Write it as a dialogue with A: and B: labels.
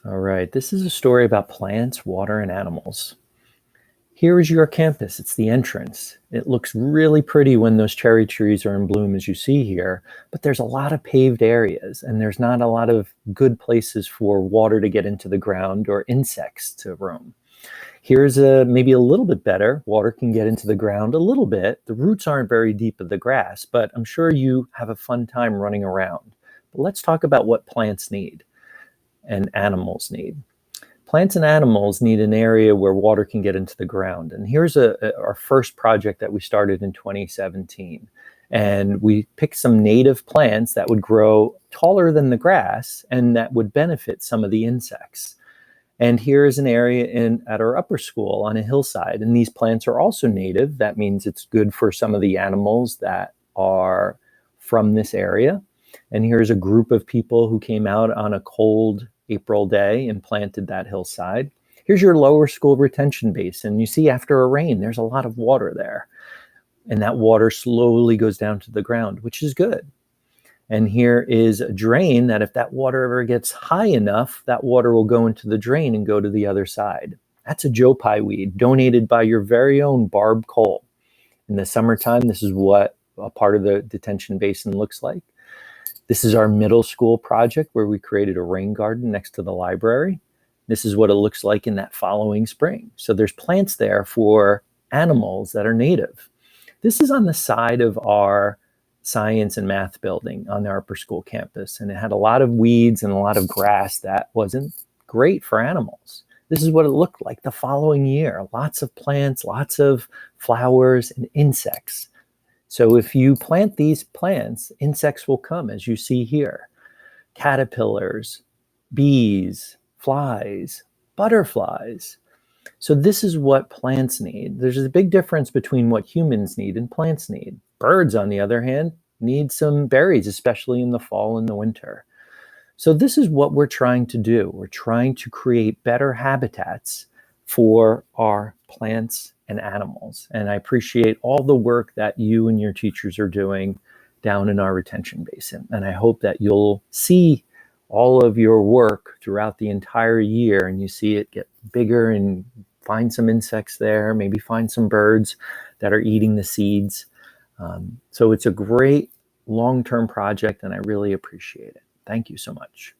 A: All right, this is a story about plants, water, and animals. Here is your campus. It's the entrance. It looks really pretty when those cherry trees are in bloom, as you see here, but there's a lot of paved areas, and there's not a lot of good places for water to get into the ground or insects to roam. Here's maybe a little bit better. Water can get into the ground a little bit. The roots aren't very deep in the grass, but I'm sure you have a fun time running around. But let's talk about what plants need and animals need. Plants and animals need an area where water can get into the ground. And here's our first project that we started in 2017. And we picked some native plants that would grow taller than the grass and that would benefit some of the insects. And here is an area at our upper school on a hillside. And these plants are also native. That means it's good for some of the animals that are from this area. And here's a group of people who came out on a cold April day and planted that hillside. Here's your lower school retention basin. You see after a rain, there's a lot of water there. And that water slowly goes down to the ground, which is good. And here is a drain that if that water ever gets high enough, that water will go into the drain and go to the other side. That's a Joe Pye weed donated by your very own Barb Cole. In the summertime, this is what a part of the detention basin looks like. This is our middle school project where we created a rain garden next to the library. This is what it looks like in that following spring. So there's plants there for animals that are native. This is on the side of our science and math building on our upper school campus. And it had a lot of weeds and a lot of grass that wasn't great for animals. This is what it looked like the following year. Lots of plants, lots of flowers and insects. So if you plant these plants, insects will come, as you see here. Caterpillars, bees, flies, butterflies. So this is what plants need. There's a big difference between what humans need and plants need. Birds, on the other hand, need some berries, especially in the fall and the winter. So this is what we're trying to do. We're trying to create better habitats for our plants and animals. And I appreciate all the work that you and your teachers are doing down in our retention basin. And I hope that you'll see all of your work throughout the entire year and you see it get bigger and find some insects there, maybe find some birds that are eating the seeds. So it's a great long-term project and I really appreciate it. Thank you so much.